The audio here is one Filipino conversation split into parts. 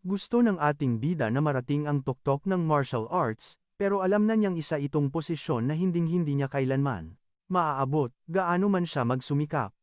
Gusto ng ating bida na marating ang tuktok ng martial arts, pero alam na niyang isa itong posisyon na hinding-hindi niya kailanman maaabot, gaano man siya magsumikap.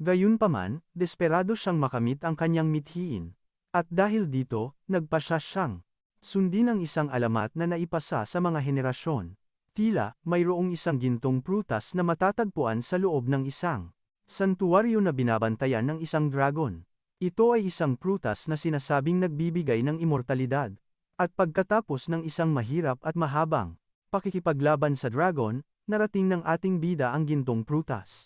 Gayunpaman, desperado siyang makamit ang kanyang mithiin. At dahil dito, nagpasya siyang sundin ang isang alamat na naipasa sa mga henerasyon. Tila, mayroong isang gintong prutas na matatagpuan sa loob ng isang santuwaryo na binabantayan ng isang dragon. Ito ay isang prutas na sinasabing nagbibigay ng immortalidad. At pagkatapos ng isang mahirap at mahabang pakikipaglaban sa dragon, narating ng ating bida ang gintong prutas.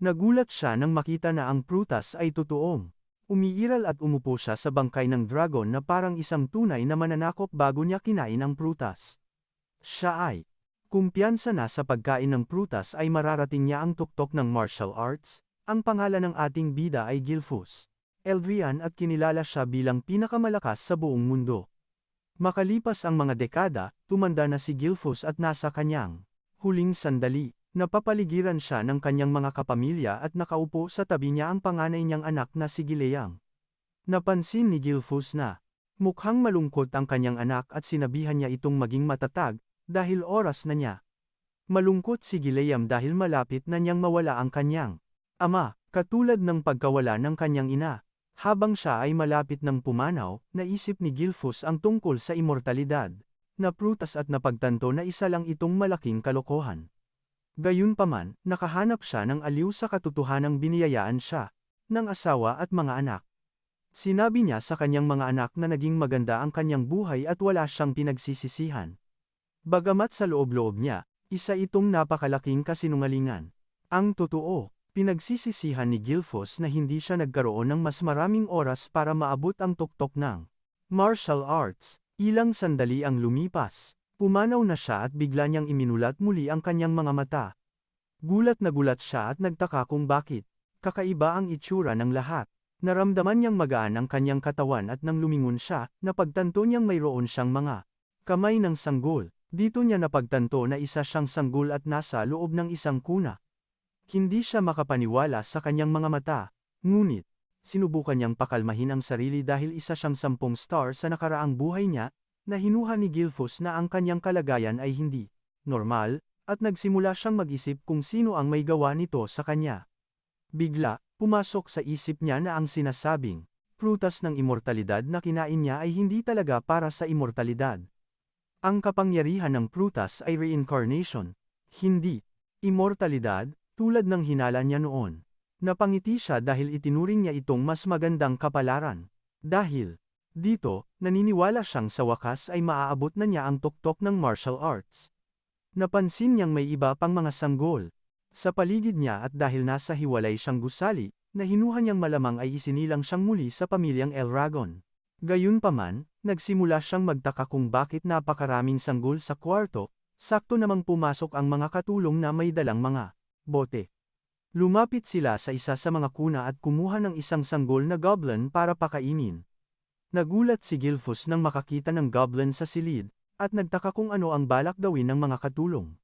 Nagulat siya nang makita na ang prutas ay totoong umiiral at umupo siya sa bangkay ng dragon na parang isang tunay na mananakop bago niya kinain ang prutas. Siya ay kumpiyansa na sa pagkain ng prutas ay mararating niya ang tuktok ng martial arts. Ang pangalan ng ating bida ay Gilfus Eldrian at kinilala siya bilang pinakamalakas sa buong mundo. Makalipas ang mga dekada, tumanda na si Gilfus at nasa kanyang huling sandali. Napapaligiran siya ng kanyang mga kapamilya at nakaupo sa tabi niya ang panganay niyang anak na si Gileyam. Napansin ni Gilfus na mukhang malungkot ang kanyang anak at sinabihan niya itong maging matatag, dahil oras na niya. Malungkot si Gileyam dahil malapit na niyang mawala ang kanyang ama, katulad ng pagkawala ng kanyang ina. Habang siya ay malapit ng pumanaw, naisip ni Gilfus ang tungkol sa immortalidad na prutas at napagtanto na isa lang itong malaking kalokohan. Gayunpaman, nakahanap siya ng aliw sa katotohanang biniyayaan siya ng asawa at mga anak. Sinabi niya sa kanyang mga anak na naging maganda ang kanyang buhay at wala siyang pinagsisisihan. Bagamat sa loob-loob niya, isa itong napakalaking kasinungalingan. Ang totoo, pinagsisisihan ni Gilfus na hindi siya nagkaroon ng mas maraming oras para maabot ang tuktok ng martial arts. Ilang sandali ang lumipas. Pumanaw na siya at bigla niyang iminulat muli ang kanyang mga mata. Gulat na gulat siya at nagtaka kung bakit kakaiba ang itsura ng lahat. Naramdaman niyang magaan ang kanyang katawan at nang lumingon siya, napagtanto niyang mayroon siyang mga kamay ng sanggol. Dito niya napagtanto na isa siyang sanggol at nasa loob ng isang kuna. Hindi siya makapaniwala sa kanyang mga mata. Ngunit, sinubukan niyang pakalmahin ang sarili dahil isa siyang 10 star sa nakaraang buhay niya, na hinuha ni Gilfus na ang kanyang kalagayan ay hindi normal, at nagsimula siyang mag-isip kung sino ang may gawa nito sa kanya. Bigla, pumasok sa isip niya na ang sinasabing prutas ng immortalidad na kinain niya ay hindi talaga para sa immortalidad. Ang kapangyarihan ng prutas ay reincarnation, hindi immortalidad, tulad ng hinala niya noon. Napangiti siya dahil itinuring niya itong mas magandang kapalaran. Dahil dito, naniniwala siyang sa wakas ay maaabot na niya ang tuktok ng martial arts. Napansin niyang may iba pang mga sanggol sa paligid niya at dahil nasa hiwalay siyang gusali, na hinuha niyang malamang ay isinilang siyang muli sa pamilyang Elragon. Gayunpaman, nagsimula siyang magtaka kung bakit napakaraming sanggol sa kwarto, sakto namang pumasok ang mga katulong na may dalang mga bote. Lumapit sila sa isa sa mga kuna at kumuha ng isang sanggol na goblin para pakainin. Nagulat si Gilfus nang makakita ng goblin sa silid, at nagtaka kung ano ang balak gawin ng mga katulong.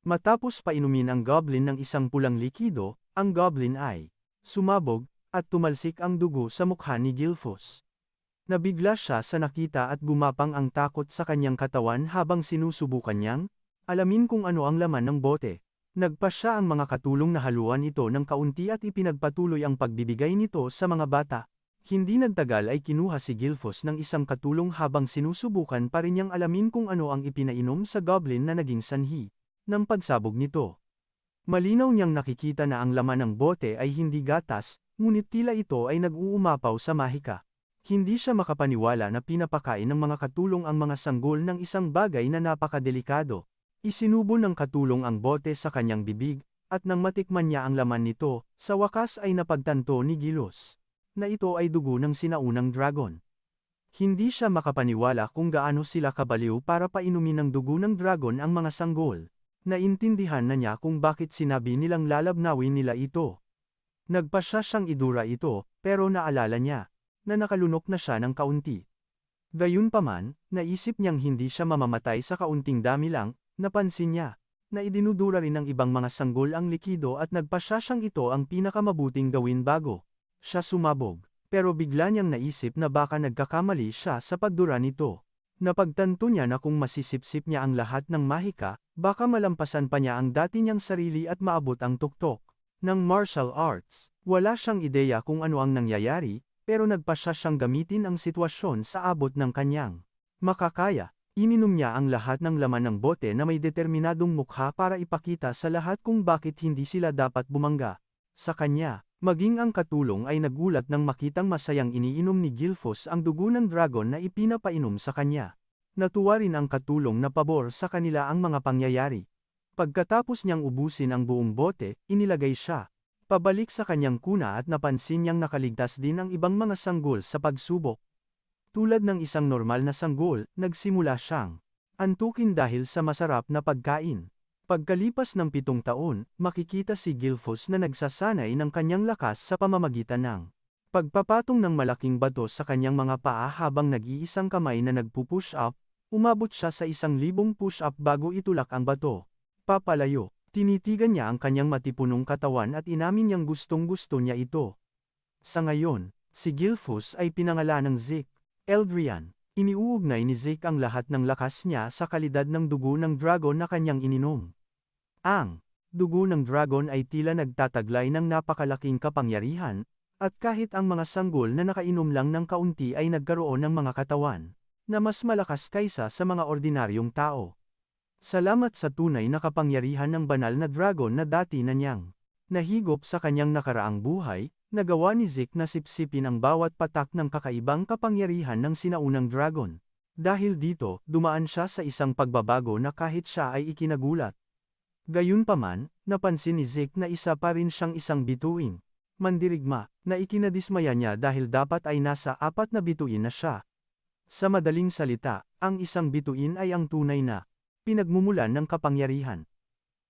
Matapos painumin ang goblin ng isang pulang likido, ang goblin ay sumabog, at tumalsik ang dugo sa mukha ni Gilfus. Nabigla siya sa nakita at gumapang ang takot sa kanyang katawan habang sinusubukan niyang alamin kung ano ang laman ng bote. Nagpasya ang mga katulong na haluan ito ng kaunti at ipinagpatuloy ang pagbibigay nito sa mga bata. Hindi nagtagal ay kinuha si Gilfus ng isang katulong habang sinusubukan pa rin niyang alamin kung ano ang ipinainom sa goblin na naging sanhi ng pagsabog nito. Malinaw niyang nakikita na ang laman ng bote ay hindi gatas, ngunit tila ito ay nag-uumapaw sa mahika. Hindi siya makapaniwala na pinapakain ng mga katulong ang mga sanggol ng isang bagay na napakadelikado. Isinubo ng katulong ang bote sa kanyang bibig, at nang matikman niya ang laman nito, sa wakas ay napagtanto ni Gilus na ito ay dugo ng sinaunang dragon. Hindi siya makapaniwala kung gaano sila kabaliw para painumin ng dugo ng dragon ang mga sanggol. Naintindihan na niya kung bakit sinabi nilang lalabnawin nila ito. Nagpasya siyang idura ito, pero naalala niya na nakalunok na siya ng kaunti. Gayunpaman, naisip niyang hindi siya mamamatay sa kaunting dami lang. Napansin niya na idinudura rin ng ibang mga sanggol ang likido at nagpasya siyang ito ang pinakamabuting gawin bago siya sumabog. pero bigla niyang naisip na baka nagkakamali siya sa pagdura nito. Napagtanto niya na kung masisipsip niya ang lahat ng mahika, baka malampasan pa niya ang dati niyang sarili at maabot ang tuktok ng martial arts. Wala siyang ideya kung ano ang nangyayari, pero nagpasya siyang gamitin ang sitwasyon sa abot ng kanyang makakaya. Ininom niya ang lahat ng laman ng bote na may determinadong mukha para ipakita sa lahat kung bakit hindi sila dapat bumangga sa kanya. Maging ang katulong ay nagulat nang makitang masayang iniinom ni Gilfos ang dugo ng dragon na ipinapainom sa kanya. Natuwa rin ang katulong na pabor sa kanila ang mga pangyayari. Pagkatapos niyang ubusin ang buong bote, inilagay siya pabalik sa kanyang kuna at napansin niyang nakaligtas din ang ibang mga sanggol sa pagsubok. Tulad ng isang normal na sanggol, nagsimula siyang antukin dahil sa masarap na pagkain. Pagkalipas ng 7 taon, makikita si Gilfos na nagsasanay ng kanyang lakas sa pamamagitan ng pagpapatong ng malaking bato sa kanyang mga paa habang nag-iisang kamay na nagpupush up, umabot siya sa 1,000 push-up bago itulak ang bato. Papalayo, tinitigan niya ang kanyang matipunong katawan at inamin niyang gustong-gusto niya ito. Sa ngayon, si Gilfos ay pinangalan ng Zeke Eldrian. Iniuugnay ni Zeke ang lahat ng lakas niya sa kalidad ng dugo ng dragon na kanyang ininom. Ang dugo ng dragon ay tila nagtataglay ng napakalaking kapangyarihan, at kahit ang mga sanggol na nakainom lang ng kaunti ay nagkaroon ng mga katawan na mas malakas kaysa sa mga ordinaryong tao. Salamat sa tunay na kapangyarihan ng banal na dragon na dati na niyang nahigop sa kanyang nakaraang buhay, nagawa ni Zeke na sipsipin ang bawat patak ng kakaibang kapangyarihan ng sinaunang dragon. Dahil dito, dumaan siya sa isang pagbabago na kahit siya ay ikinagulat. Gayunpaman, napansin ni Zeke na isa pa rin siyang isang bituin mandirigma, na ikinadismaya niya dahil dapat ay nasa 4 na bituin na siya. Sa madaling salita, ang isang bituin ay ang tunay na pinagmumulan ng kapangyarihan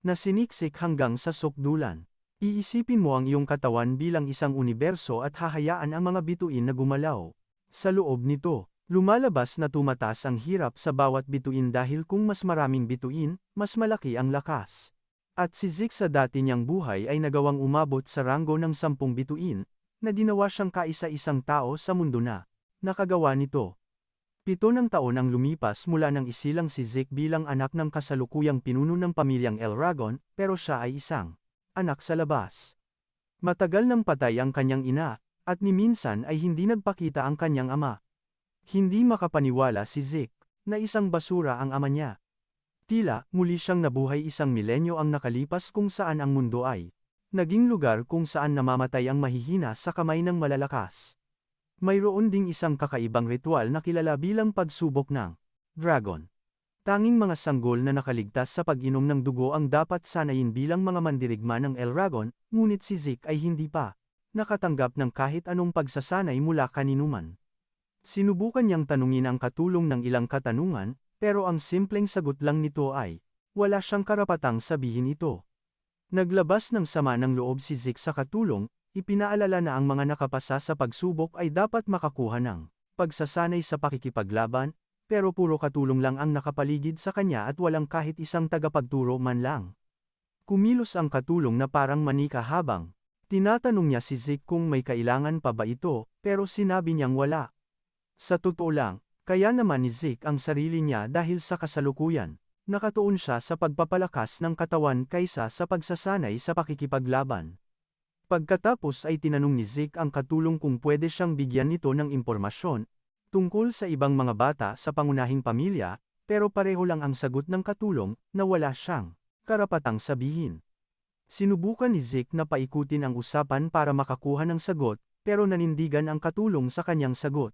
na siniksik hanggang sa sukdulan. Iisipin mo ang iyong katawan bilang isang universo at hahayaan ang mga bituin na gumalaw. Sa loob nito, lumalabas na tumataas ang hirap sa bawat bituin dahil kung mas maraming bituin, mas malaki ang lakas. At si Zeke sa dati niyang buhay ay nagawang umabot sa ranggo ng 10 bituin, na ginawa siyang kaisa-isang tao sa mundo na nakagawa nito. 7 taon ang lumipas mula nang isilang si Zeke bilang anak ng kasalukuyang pinuno ng pamilyang Elragon, pero siya ay isang anak sa labas. Matagal nang patay ang kanyang ina, at ni minsan ay hindi nagpakita ang kanyang ama. Hindi makapaniwala si Zeke, na isang basura ang ama niya. Tila, muli siyang nabuhay 1 milenyo ang nakalipas kung saan ang mundo ay naging lugar kung saan namamatay ang mahihina sa kamay ng malalakas. Mayroon ding isang kakaibang ritual na kilala bilang pagsubok ng dragon. Tanging mga sanggol na nakaligtas sa pag-inom ng dugo ang dapat sanayin bilang mga mandirigma ng Elragon, ngunit si Zeke ay hindi pa nakatanggap ng kahit anong pagsasanay mula kaninuman. Sinubukan niyang tanungin ang katulong ng ilang katanungan, pero ang simpleng sagot lang nito ay, wala siyang karapatang sabihin ito. Naglabas ng sama ng loob si Zeke sa katulong, ipinaalala na ang mga nakapasa sa pagsubok ay dapat makakuha ng pagsasanay sa pakikipaglaban, pero puro katulong lang ang nakapaligid sa kanya at walang kahit isang tagapagturo man lang. Kumilos ang katulong na parang manika habang tinatanong niya si Zeke kung may kailangan pa ba ito, pero sinabi niyang wala. Sa totoo lang, kaya naman ni Zeke ang sarili niya dahil sa kasalukuyan, nakatuon siya sa pagpapalakas ng katawan kaysa sa pagsasanay sa pakikipaglaban. Pagkatapos ay tinanong ni Zeke ang katulong kung pwede siyang bigyan nito ng impormasyon tungkol sa ibang mga bata sa pangunahing pamilya, pero pareho lang ang sagot ng katulong na wala siyang karapatang sabihin. Sinubukan ni Zeke na paikutin ang usapan para makakuha ng sagot, pero nanindigan ang katulong sa kanyang sagot.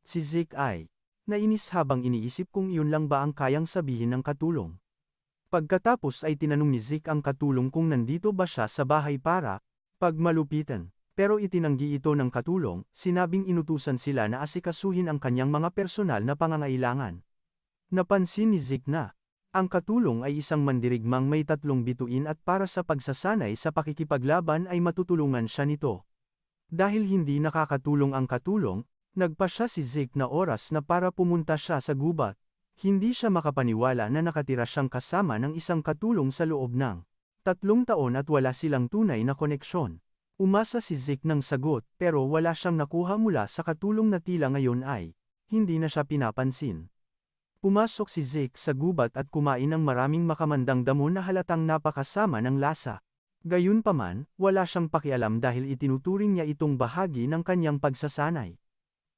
Si Zeke ay nainis habang iniisip kung iyon lang ba ang kayang sabihin ng katulong. Pagkatapos ay tinanong ni Zeke ang katulong kung nandito ba siya sa bahay para pagmalupitan. Pero itinanggi ito ng katulong, sinabing inutusan sila na asikasuhin ang kanyang mga personal na pangangailangan. Napansin ni Zeke na ang katulong ay isang mandirigmang may 3 bituin at para sa pagsasanay sa pakikipaglaban ay matutulungan siya nito. Dahil hindi nakakatulong ang katulong, nagpasya si Zeke na oras na para pumunta siya sa gubat. Hindi siya makapaniwala na nakatira siyang kasama ng isang katulong sa loob ng 3 taon at wala silang tunay na koneksyon. Umasa si Zeke ng sagot pero wala siyang nakuha mula sa katulong na tila ngayon ay, hindi na siya pinapansin. Pumasok si Zeke sa gubat at kumain ng maraming makamandang damo na halatang napakasama ng lasa. Gayunpaman, wala siyang pakialam dahil itinuturing niya itong bahagi ng kanyang pagsasanay.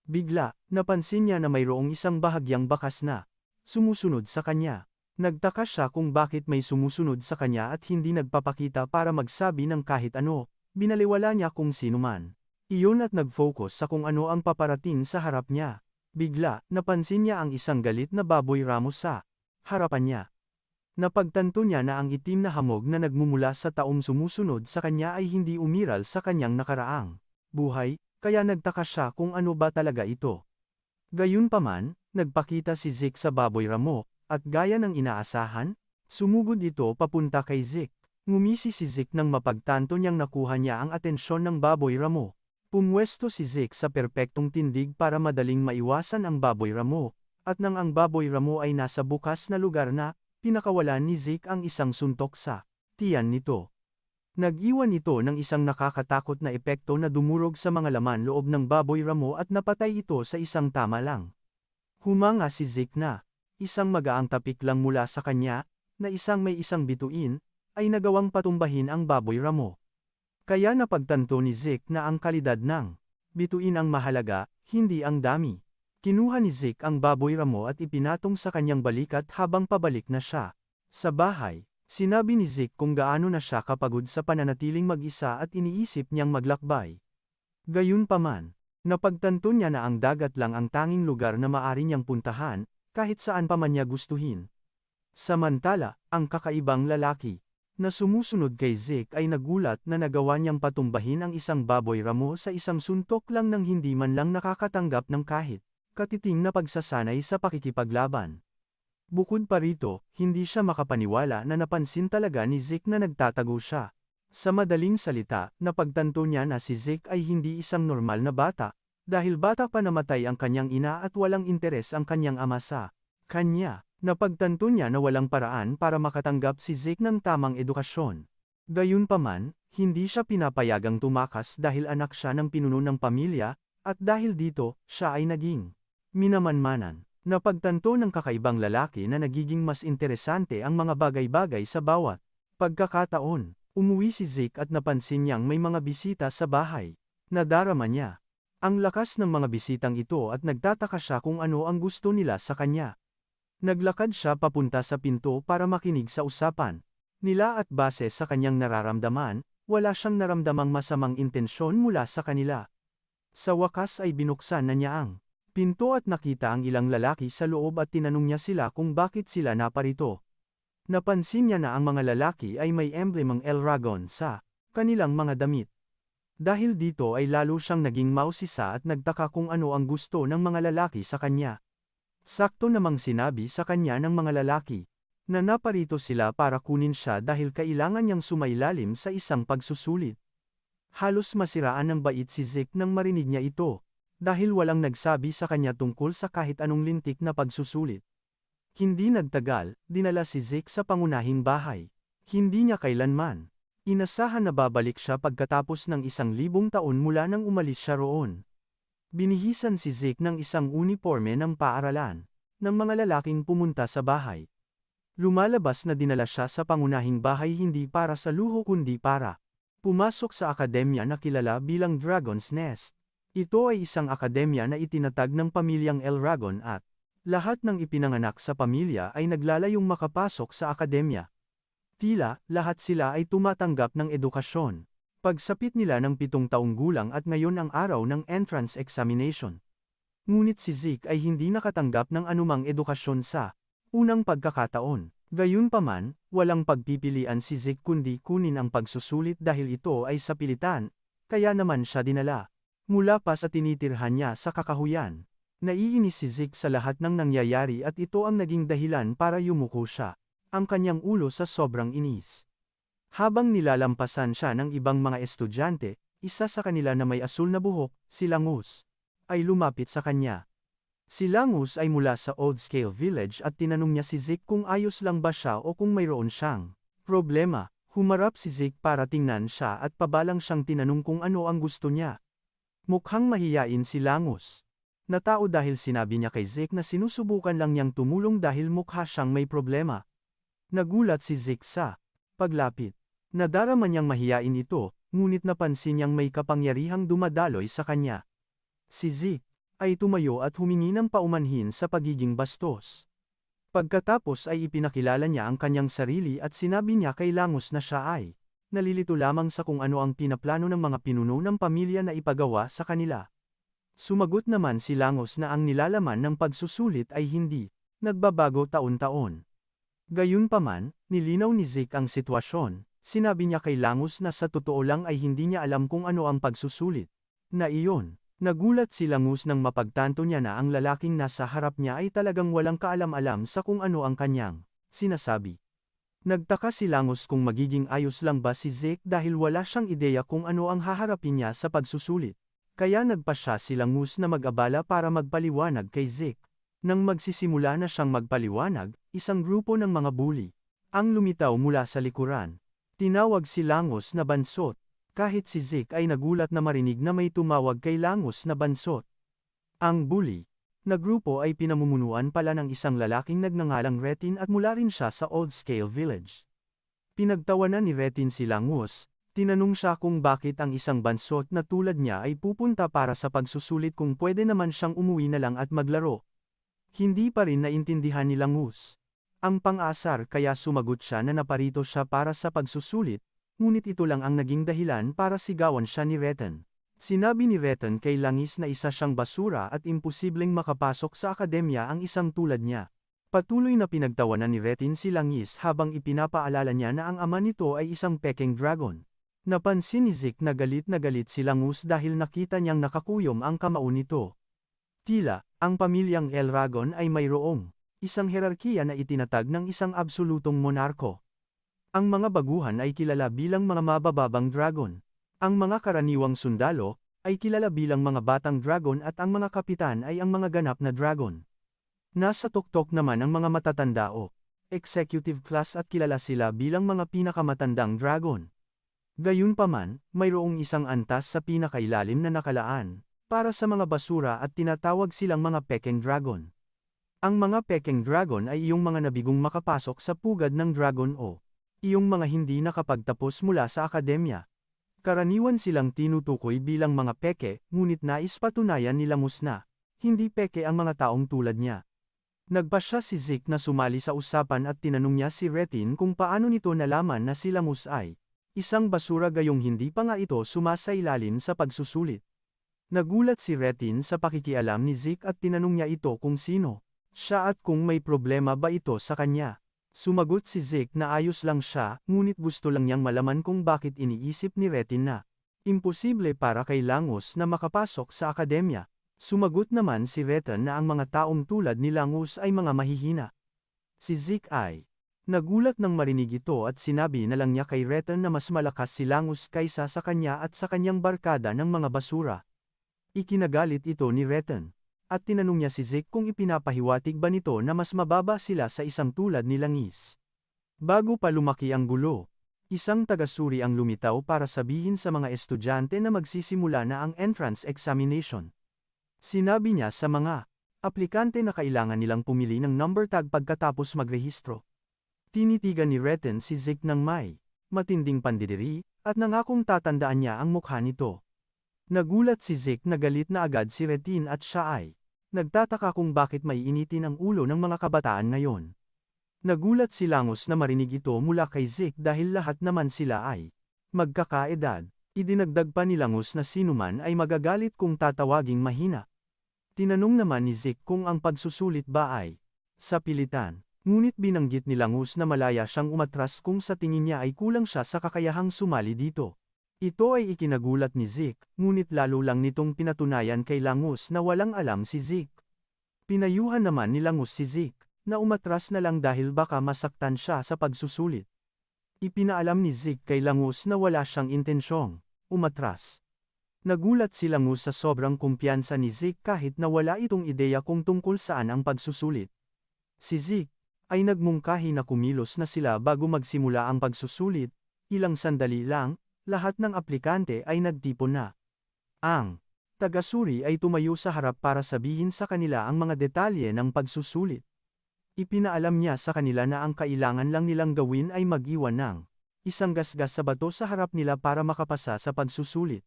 Bigla, napansin niya na mayroong isang bahagyang bakas na sumusunod sa kanya. Nagtaka siya kung bakit may sumusunod sa kanya at hindi nagpapakita para magsabi ng kahit ano. Binaliwala niya kung sino man. Iyon at nag-focus sa kung ano ang paparating sa harap niya. Bigla, napansin niya ang isang galit na baboy ramo sa harapan niya. Napagtanto niya na ang itim na hamog na nagmumula sa taong sumusunod sa kanya ay hindi umiral sa kanyang nakaraang buhay, kaya nagtaka siya kung ano ba talaga ito. Gayunpaman, nagpakita si Zeke sa baboy ramo, at gaya ng inaasahan, sumugod ito papunta kay Zeke. Ngumisi si Zeke nang mapagtanto niyang nakuha niya ang atensyon ng baboy ramo. Pumwesto si Zeke sa perpektong tindig para madaling maiwasan ang baboy ramo, at nang ang baboy ramo ay nasa bukas na lugar na, pinakawalan ni Zeke ang isang suntok sa tiyan nito. Nag-iwan ito ng isang nakakatakot na epekto na dumurog sa mga laman loob ng baboy ramo at napatay ito sa isang tama lang. Humanga si Zeke na isang magaang tapik lang mula sa kanya, na isang may isang bituin, ay nagawang patumbahin ang baboy ramo. Kaya napagtanto ni Zeke na ang kalidad ng bituin ang mahalaga, hindi ang dami. Kinuha ni Zeke ang baboy ramo at ipinatong sa kanyang balikat habang pabalik na siya sa bahay. Sinabi ni Zeke kung gaano na siya kapagod sa pananatiling mag-isa at iniisip niyang maglakbay. Gayunpaman, napagtanto niya na ang dagat lang ang tanging lugar na maaari niyang puntahan, kahit saan pa man niya gustuhin. Samantala, ang kakaibang lalaki na sumusunod kay Zeke ay nagulat na nagawa niyang patumbahin ang isang baboy ramo sa isang suntok lang nang hindi man lang nakakatanggap ng kahit katiting na pagsasanay sa pakikipaglaban. Bukod pa rito, hindi siya makapaniwala na napansin talaga ni Zeke na nagtatago siya. Sa madaling salita, napagtanto niya na si Zeke ay hindi isang normal na bata, dahil bata pa namatay ang kanyang ina at walang interes ang kanyang ama sa kanya. Napagtanto niya na walang paraan para makatanggap si Zeke ng tamang edukasyon. Gayunpaman, hindi siya pinapayagang tumakas dahil anak siya ng pinuno ng pamilya, at dahil dito, siya ay naging minamanmanan. Napagtanto ng kakaibang lalaki na nagiging mas interesante ang mga bagay-bagay sa bawat pagkakataon. Umuwi si Zeke at napansin niyang may mga bisita sa bahay. Nadarama niya ang lakas ng mga bisitang ito at nagtataka siya kung ano ang gusto nila sa kanya. Naglakad siya papunta sa pinto para makinig sa usapan nila at base sa kanyang nararamdaman, wala siyang naramdamang masamang intensyon mula sa kanila. Sa wakas ay binuksan na niya ang pinto at nakita ang ilang lalaki sa loob at tinanong niya sila kung bakit sila naparito. Napansin niya na ang mga lalaki ay may emblemang Elragon sa kanilang mga damit. Dahil dito ay lalo siyang naging mausisa at nagtaka kung ano ang gusto ng mga lalaki sa kanya. Sakto namang sinabi sa kanya ng mga lalaki na naparito sila para kunin siya dahil kailangan niyang sumailalim sa isang pagsusulit. Halos masiraan ng bait si Zeke nang marinig niya ito, dahil walang nagsabi sa kanya tungkol sa kahit anong lintik na pagsusulit. Hindi nagtagal, dinala si Zeke sa pangunahing bahay. Hindi niya kailanman inasahan na babalik siya pagkatapos ng 1,000 taon mula nang umalis siya roon. Binihisan si Zeke ng isang uniforme ng paaralan ng mga lalaking pumunta sa bahay. Lumalabas na dinala siya sa pangunahing bahay hindi para sa luho kundi para pumasok sa akademya na kilala bilang Dragon's Nest. Ito ay isang akademya na itinatag ng pamilyang Elragon at lahat ng ipinanganak sa pamilya ay naglalayong makapasok sa akademya. Tila, lahat sila ay tumatanggap ng edukasyon. Pagsapit nila ng 7 taong gulang at ngayon ang araw ng entrance examination. Ngunit si Zeke ay hindi nakatanggap ng anumang edukasyon sa unang pagkakataon. Gayunpaman, walang pagpipilian si Zeke kundi kunin ang pagsusulit dahil ito ay sa pilitan, kaya naman siya dinala. Mula pa sa tinitirhan niya sa kakahuyan. Naiinis si Zeke sa lahat ng nangyayari at ito ang naging dahilan para yumuko siya ang kanyang ulo sa sobrang inis. Habang nilalampasan siya ng ibang mga estudyante, isa sa kanila na may asul na buhok, si Langus, ay lumapit sa kanya. Si Langus ay mula sa Old Scale Village at tinanong niya si Zeke kung ayos lang ba siya o kung mayroon siyang problema. Humarap si Zeke para tingnan siya at pabalang siyang tinanong kung ano ang gusto niya. Mukhang mahiyain si Langus. Natao dahil sinabi niya kay Zeke na sinusubukan lang niyang tumulong dahil mukha siyang may problema. Nagulat si Zeke sa paglapit. Nadarama niyang mahiyain ito, ngunit napansin niyang may kapangyarihang dumadaloy sa kanya. Si Zeke ay tumayo at humingi ng paumanhin sa pagiging bastos. Pagkatapos ay ipinakilala niya ang kanyang sarili at sinabi niya kay Langus na siya ay nalilito lamang sa kung ano ang pinaplano ng mga pinuno ng pamilya na ipagawa sa kanila. Sumagot naman si Langus na ang nilalaman ng pagsusulit ay hindi nagbabago taon-taon. Gayunpaman, nilinaw ni Zeke ang sitwasyon. Sinabi niya kay Langus na sa totoo lang ay hindi niya alam kung ano ang pagsusulit. Na iyon. Nagulat si Langus nang mapagtanto niya na ang lalaking nasa harap niya ay talagang walang kaalam-alam sa kung ano ang kanyang sinasabi. Nagtaka si Langus kung magiging ayos lang ba si Zeke dahil wala siyang ideya kung ano ang haharapin niya sa pagsusulit. Kaya nagpasya si Langus na mag-abala para magpaliwanag kay Zeke. Nang magsisimula na siyang magpaliwanag, isang grupo ng mga bully ang lumitaw mula sa likuran. Tinawag si Langus na bansot. Kahit si Zeke ay nagulat na marinig na may tumawag kay Langus na bansot. Ang bully na grupo ay pinamumunuan pala ng isang lalaking nagngangalang Retin at mula rin siya sa Old Scale Village. Pinagtawanan ni Retin si Langus, tinanong siya kung bakit ang isang bansot na tulad niya ay pupunta para sa pagsusulit kung pwede naman siyang umuwi na lang at maglaro. Hindi pa rin naintindihan ni Langus ang pang-asar kaya sumagot siya na naparito siya para sa pagsusulit. Ngunit ito lang ang naging dahilan para sigawan siya ni Retin. Sinabi ni Retin kay Langis na isa siyang basura at imposibleng makapasok sa akademya ang isang tulad niya. Patuloy na pinagtawanan ni Retin si Langis habang ipinapaalala niya na ang ama nito ay isang peking dragon. Napansin ni Zeke na galit si Langus dahil nakita niyang nakakuyom ang kamao nito. Tila, ang pamilyang Elragon ay mayroong isang herarkiya na itinatag ng isang absolutong monarko. Ang mga baguhan ay kilala bilang mga mabababang dragon. Ang mga karaniwang sundalo ay kilala bilang mga batang dragon at ang mga kapitan ay ang mga ganap na dragon. Nasa tuktok naman ang mga matatanda o executive class at kilala sila bilang mga pinakamatandang dragon. Gayunpaman, mayroong isang antas sa pinakailalim na nakalaan para sa mga basura at tinatawag silang mga peking dragon. Ang mga peking dragon ay iyong mga nabigong makapasok sa pugad ng dragon o iyong mga hindi nakapagtapos mula sa akademya. Karaniwan silang tinutukoy bilang mga peke, ngunit nais patunayan ni Langus na hindi peke ang mga taong tulad niya. Nagpasya si Zeke na sumali sa usapan at tinanong niya si Retin kung paano nito nalaman na si Langus ay isang basura gayong hindi pa nga ito sumasailalim sa pagsusulit. Nagulat si Retin sa pakikialam ni Zeke at tinanong niya ito kung sino siya at kung may problema ba ito sa kanya. Sumagot si Zeke na ayos lang siya, ngunit gusto lang niyang malaman kung bakit iniisip ni Retin na imposible para kay Langus na makapasok sa akademya. Sumagot naman si Retin na ang mga taong tulad ni Langus ay mga mahihina. Si Zeke ay nagulat nang marinig ito at sinabi na lang niya kay Retin na mas malakas si Langus kaysa sa kanya at sa kanyang barkada ng mga basura. Ikinagalit ito ni Retin. At tinanong niya si Zeke kung ipinapahiwatig ba nito na mas mababa sila sa isang tulad ni Langis. Bago pa lumaki ang gulo, isang tagasuri ang lumitaw para sabihin sa mga estudyante na magsisimula na ang entrance examination. Sinabi niya sa mga aplikante na kailangan nilang pumili ng number tag pagkatapos magrehistro. Tinitigan ni Retin si Zeke ng may matinding pandidiri, at nangakong tatandaan niya ang mukha nito. Nagulat si Zeke na galit na agad si Retin at siya ay nagtataka kung bakit may initin ang ulo ng mga kabataan ngayon. Nagulat si Langus na marinig ito mula kay Zeke dahil lahat naman sila ay magkakaedad. Idinagdag pa ni Langus na sinuman ay magagalit kung tatawaging mahina. Tinanong naman ni Zeke kung ang pagsusulit ba ay sa pilitan. Ngunit binanggit ni Langus na malaya siyang umatras kung sa tingin niya ay kulang siya sa kakayahang sumali dito. Ito ay ikinagulat ni Zeke, ngunit lalo lang nitong pinatunayan kay Langus na walang alam si Zeke. Pinayuhan naman ni Langus si Zeke, na umatras na lang dahil baka masaktan siya sa pagsusulit. Ipinaalam ni Zeke kay Langus na wala siyang intensyong umatras. Nagulat si Langus sa sobrang kumpiyansa ni Zeke kahit na wala itong ideya kung tungkol saan ang pagsusulit. Si Zeke ay nagmungkahi na kumilos na sila bago magsimula ang pagsusulit. Ilang sandali lang, lahat ng aplikante ay nagtipon na. Ang tagasuri ay tumayo sa harap para sabihin sa kanila ang mga detalye ng pagsusulit. Ipinaalam niya sa kanila na ang kailangan lang nilang gawin ay mag-iwan ng isang gasgas sa bato sa harap nila para makapasa sa pagsusulit.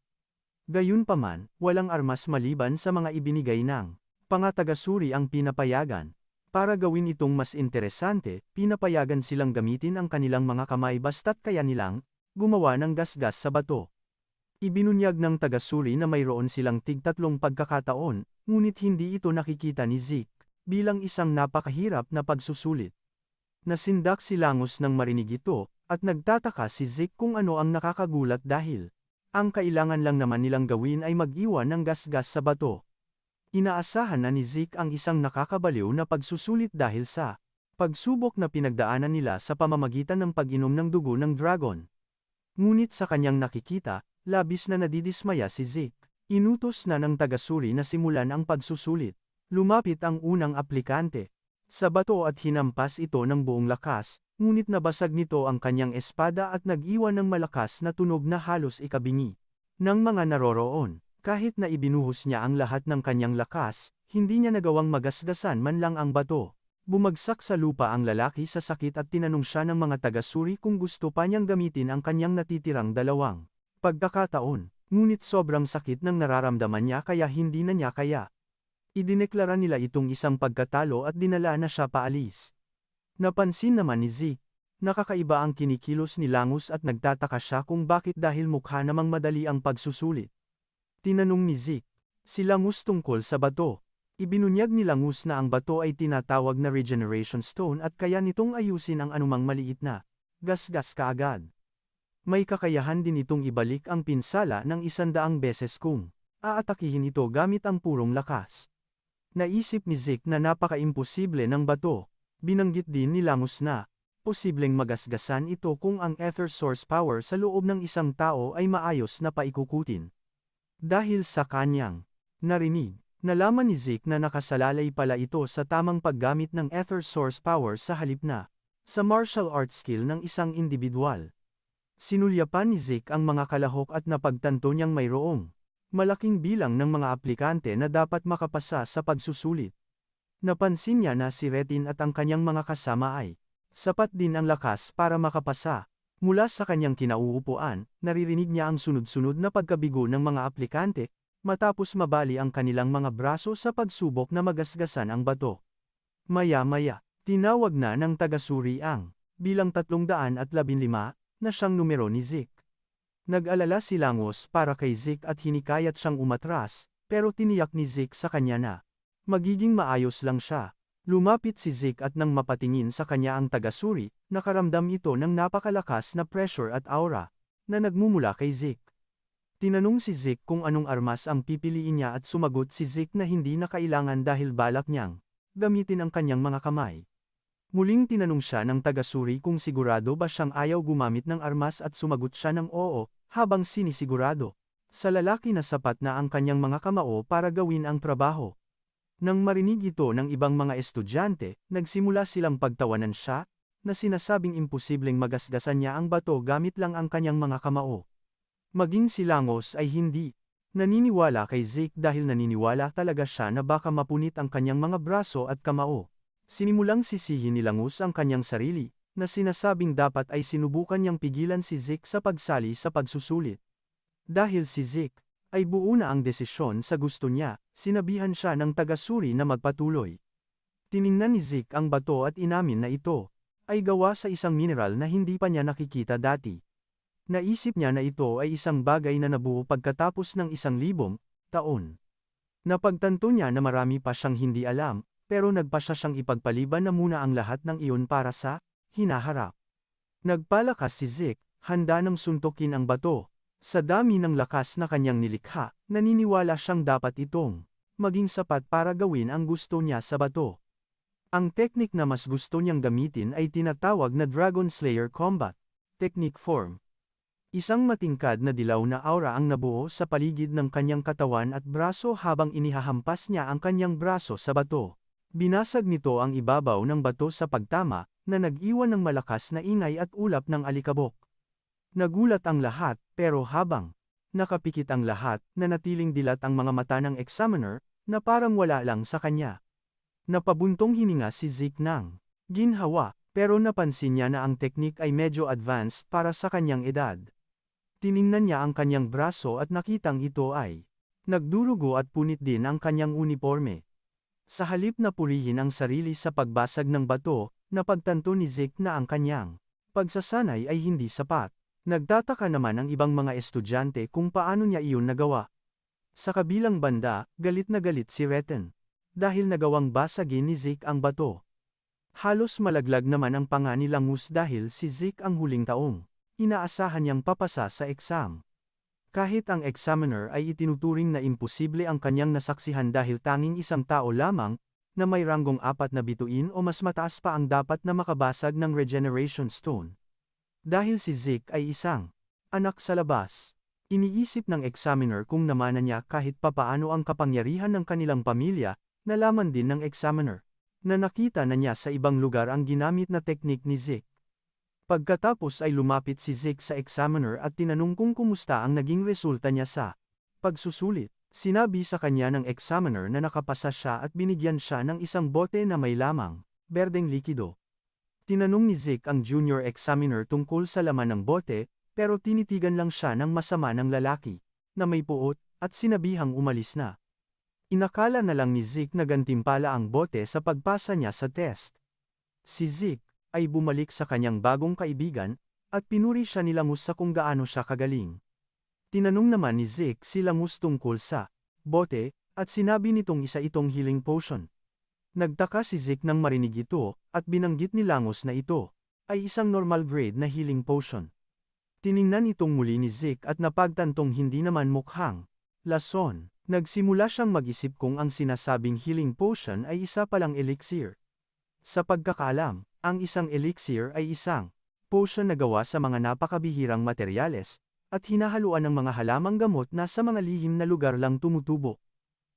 Gayunpaman, walang armas maliban sa mga ibinigay ng pangatagasuri ang pinapayagan. Para gawin itong mas interesante, pinapayagan silang gamitin ang kanilang mga kamay basta't kaya nilang gumawa ng gasgas sa bato. Ibinunyag ng tagasuri na mayroon silang tig-3 pagkakataon, ngunit hindi ito nakikita ni Zeke, bilang isang napakahirap na pagsusulit. Nasindak si Langus nang marinig ito, at nagtataka si Zeke kung ano ang nakakagulat dahil ang kailangan lang naman nilang gawin ay mag-iwan ng gasgas sa bato. Inaasahan na ni Zeke ang isang nakakabaliw na pagsusulit dahil sa pagsubok na pinagdaanan nila sa pamamagitan ng pag-inom ng dugo ng dragon. Ngunit sa kanyang nakikita, labis na nadidismaya si Zeke. Inutos na ng tagasuri na simulan ang pagsusulit. Lumapit ang unang aplikante sa bato at hinampas ito ng buong lakas, ngunit nabasag nito ang kanyang espada at nag-iwan ng malakas na tunog na halos ikabingi ng mga naroroon. Kahit na ibinuhos niya ang lahat ng kanyang lakas, hindi niya nagawang magasgasan man lang ang bato. Bumagsak sa lupa ang lalaki sa sakit at tinanong siya ng mga tagasuri kung gusto pa niyang gamitin ang kanyang natitirang 2 pagkakataon, ngunit sobrang sakit ng nararamdaman niya kaya hindi na niya kaya. Idineklara nila itong isang pagkatalo at dinala na siya paalis. Napansin naman ni Zeke, nakakaiba ang kinikilos ni Langus at nagtataka siya kung bakit dahil mukha namang madali ang pagsusulit. Tinanong ni Zeke si Langus tungkol sa bato. Ibinunyag ni Langus na ang bato ay tinatawag na Regeneration Stone at kaya nitong ayusin ang anumang maliit na gasgas kaagad. May kakayahan din itong ibalik ang pinsala ng 100 beses kung aatakihin ito gamit ang purong lakas. Naisip ni Zeke na napaka-imposible ng bato. Binanggit din ni Langus na posibleng magasgasan ito kung ang ether source power sa loob ng isang tao ay maayos na paikukutin. Dahil sa kanyang narinig, nalaman ni Zeke na nakasalalay pala ito sa tamang paggamit ng ether source power sa halip na sa martial arts skill ng isang individual. Sinulyapan ni Zeke ang mga kalahok at napagtanto niyang mayroong malaking bilang ng mga aplikante na dapat makapasa sa pagsusulit. Napansin niya na si Retin at ang kanyang mga kasama ay sapat din ang lakas para makapasa. Mula sa kanyang kinauupuan, naririnig niya ang sunod-sunod na pagkabigo ng mga aplikante, matapos mabali ang kanilang mga braso sa pagsubok na magasgasan ang bato. Maya-maya, tinawag na ng tagasuri ang bilang 315 na siyang numero ni Zeke. Nag-alala si Langus para kay Zeke at hinikayat siyang umatras, pero tiniyak ni Zeke sa kanya na magiging maayos lang siya. Lumapit si Zeke at nang mapatingin sa kanya ang tagasuri, nakaramdam ito ng napakalakas na pressure at aura na nagmumula kay Zeke. Tinanong si Zeke kung anong armas ang pipiliin niya at sumagot si Zeke na hindi na kailangan dahil balak niyang gamitin ang kanyang mga kamay. Muling tinanong siya ng tagasuri kung sigurado ba siyang ayaw gumamit ng armas at sumagot siya ng oo, habang sinisigurado sa lalaki na sapat na ang kanyang mga kamao para gawin ang trabaho. Nang marinig ito ng ibang mga estudyante, nagsimula silang pagtawanan siya, na sinasabing imposibleng magasgasan niya ang bato gamit lang ang kanyang mga kamao. Maging si Langus ay hindi naniniwala kay Zeke dahil naniniwala talaga siya na baka mapunit ang kanyang mga braso at kamao. Sinimulang sisihin ni Langus ang kanyang sarili, na sinasabing dapat ay sinubukan niyang pigilan si Zeke sa pagsali sa pagsusulit. Dahil si Zeke ay buo na ang desisyon sa gusto niya, sinabihan siya ng tagasuri na magpatuloy. Tiningnan ni Zeke ang bato at inamin na ito ay gawa sa isang mineral na hindi pa niya nakikita dati. Naisip niya na ito ay isang bagay na nabuo pagkatapos ng 1,000 taon. Napagtanto niya na marami pa siyang hindi alam, pero nagpasya siyang ipagpaliban na muna ang lahat ng iyon para sa hinaharap. Nagpalakas si Zeke, handa nang suntukin ang bato. Sa dami ng lakas na kanyang nilikha, naniniwala siyang dapat itong maging sapat para gawin ang gusto niya sa bato. Ang teknik na mas gusto niyang gamitin ay tinatawag na Dragon Slayer Combat Technique Form. Isang matingkad na dilaw na aura ang nabuo sa paligid ng kanyang katawan at braso habang inihahampas niya ang kanyang braso sa bato. Binasag nito ang ibabaw ng bato sa pagtama, na nag-iwan ng malakas na ingay at ulap ng alikabok. Nagulat ang lahat, pero habang nakapikit ang lahat, nanatiling dilat ang mga mata ng examiner, na parang wala lang sa kanya. Napabuntong hininga si Zeke ng ginhawa, pero napansin niya na ang teknik ay medyo advanced para sa kanyang edad. Tiningnan niya ang kanyang braso at nakitang ito ay nagdurugo at punit din ang kanyang uniforme. Sa halip na purihin ang sarili sa pagbasag ng bato, napagtanto ni Zeke na ang kanyang pagsasanay ay hindi sapat. Nagtataka naman ang ibang mga estudyante kung paano niya iyon nagawa. Sa kabilang banda, galit na galit si Reten. Dahil nagawang basagin ni Zeke ang bato. Halos malaglag naman ang panga ni Langus dahil si Zeke ang huling taong inaasahan niyang papasa sa exam. Kahit ang examiner ay itinuturing na imposible ang kanyang nasaksihan dahil tanging isang tao lamang, na may ranggong 4 na bituin o mas mataas pa ang dapat na makabasag ng Regeneration Stone. Dahil si Zeke ay isang anak sa labas. Iniisip ng examiner kung namana niya kahit papaano ang kapangyarihan ng kanilang pamilya, nalaman din ng examiner, na nakita na niya sa ibang lugar ang ginamit na teknik ni Zeke. Pagkatapos ay lumapit si Zeke sa examiner at tinanong kung kumusta ang naging resulta niya sa pagsusulit. Sinabi sa kanya ng examiner na nakapasa siya at binigyan siya ng isang bote na may lamang berdeng likido. Tinanong ni Zeke ang junior examiner tungkol sa laman ng bote, pero tinitigan lang siya ng masama ng lalaki, na may puot, at sinabihang umalis na. Inakala na lang ni Zeke na gantimpala ang bote sa pagpasa niya sa test. Si Zeke ay bumalik sa kanyang bagong kaibigan, at pinuri siya ni Langus sa kung gaano siya kagaling. Tinanong naman ni Zeke si Langus tungkol sa bote, at sinabi nitong isa itong healing potion. Nagtaka si Zeke nang marinig ito, at binanggit ni Langus na ito ay isang normal grade na healing potion. Tiningnan itong muli ni Zeke at napagtantong hindi naman mukhang lason. Nagsimula siyang mag-isip kung ang sinasabing healing potion ay isa palang elixir. Sa pagkakaalam, ang isang elixir ay isang potion na gawa sa mga napakabihirang materyales, at hinahaluan ng mga halamang gamot na sa mga lihim na lugar lang tumutubo.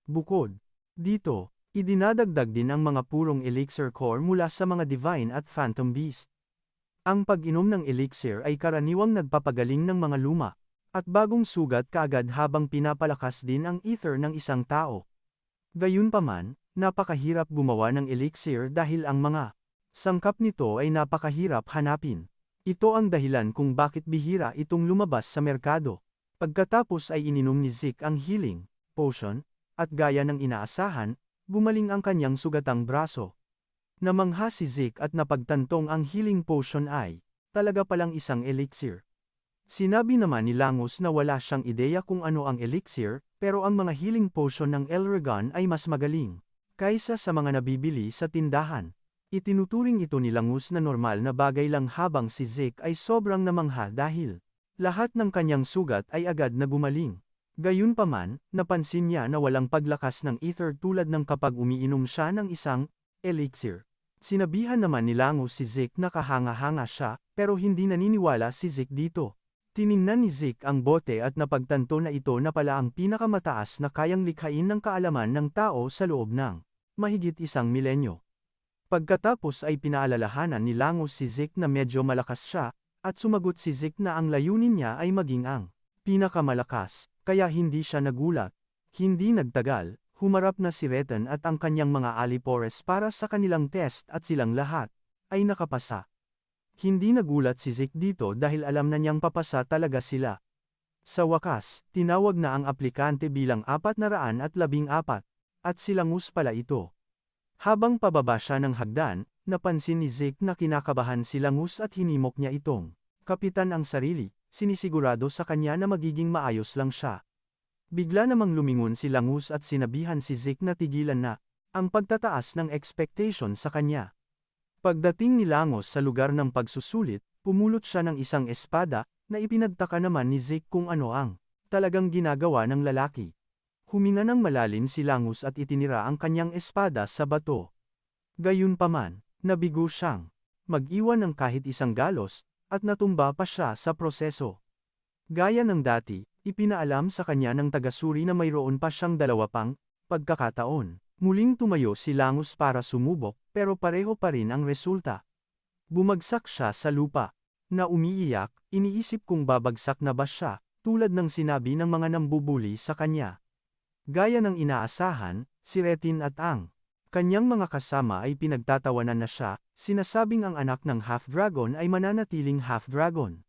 Bukod dito, idinadagdag din ang mga purong elixir core mula sa mga divine at phantom beast. Ang pag-inom ng elixir ay karaniwang nagpapagaling ng mga luma at bagong sugat kaagad habang pinapalakas din ang ether ng isang tao. Gayunpaman, napakahirap gumawa ng elixir dahil ang mga sangkap nito ay napakahirap hanapin. Ito ang dahilan kung bakit bihira itong lumabas sa merkado. Pagkatapos ay ininom ni Zeke ang healing potion, at gaya ng inaasahan, gumaling ang kanyang sugatang braso. Namangha si Zeke at napagtantong ang healing potion ay talaga palang isang elixir. Sinabi naman ni Langus na wala siyang ideya kung ano ang elixir, pero ang mga healing potion ng Elregan ay mas magaling kaysa sa mga nabibili sa tindahan. Itinuturing ito ni Langus na normal na bagay lang habang si Zeke ay sobrang namangha dahil lahat ng kanyang sugat ay agad na gumaling. Gayunpaman, napansin niya na walang paglakas ng ether tulad ng kapag umiinom siya ng isang elixir. Sinabihan naman ni Langus si Zeke na kahanga-hanga siya, pero hindi naniniwala si Zeke dito. Tiningnan ni Zeke ang bote at napagtanto na ito na pala ang pinakamataas na kayang likhain ng kaalaman ng tao sa loob ng mahigit 1 milenyo. Pagkatapos ay pinaalalahanan ni Langus si Zeke na medyo malakas siya, at sumagot si Zeke na ang layunin niya ay maging ang pinakamalakas, kaya hindi siya nagulat. Hindi nagtagal, humarap na si Reten at ang kanyang mga alipores para sa kanilang test at silang lahat ay nakapasa. Hindi nagulat si Zeke dito dahil alam na niyang papasa talaga sila. Sa wakas, tinawag na ang aplikante bilang 414, at si Langus pala ito. Habang pababa siya ng hagdan, napansin ni Zeke na kinakabahan si Langus at hinimok niya itong kapitan ang sarili, sinisigurado sa kanya na magiging maayos lang siya. Bigla namang lumingon si Langus at sinabihan si Zeke na tigilan na ang pagtataas ng expectation sa kanya. Pagdating ni Langus sa lugar ng pagsusulit, pumulot siya ng isang espada, na ipinagtaka naman ni Zeke kung ano ang talagang ginagawa ng lalaki. Huminga ng malalim si Langus at itinira ang kanyang espada sa bato. Gayunpaman, nabigo siyang mag-iwan ng kahit isang galos, at natumba pa siya sa proseso. Gaya ng dati, ipinaalam sa kanya ng tagasuri na mayroon pa siyang 2 pang pagkakataon. Muling tumayo si Langus para sumubok, pero pareho pa rin ang resulta. Bumagsak siya sa lupa. na umiiyak, iniisip kung babagsak na ba siya, tulad ng sinabi ng mga nambubuli sa kanya. Gaya ng inaasahan, si Retin at ang kanyang mga kasama ay pinagtatawanan na siya, sinasabing ang anak ng half-dragon ay mananatiling half-dragon.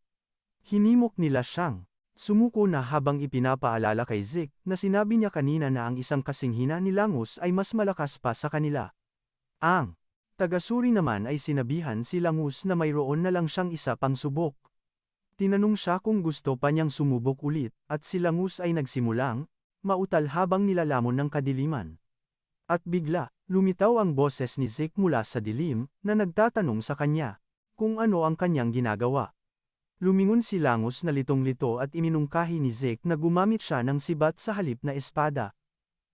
Hinimok nila siyang sumuko na habang ipinapaalala kay Zeke na sinabi niya kanina na ang isang kasinghina ni Langus ay mas malakas pa sa kanila. Ang tagasuri naman ay sinabihan si Langus na mayroon na lang siyang isa pang subok. Tinanong siya kung gusto pa niyang sumubok ulit, at si Langus ay nagsimulang mautal habang nilalamon ng kadiliman. At bigla, lumitaw ang boses ni Zeke mula sa dilim, na nagtatanong sa kanya kung ano ang kanyang ginagawa. Lumingon si Langus na litong-lito at iminungkahi ni Zeke na gumamit siya ng sibat sa halip na espada.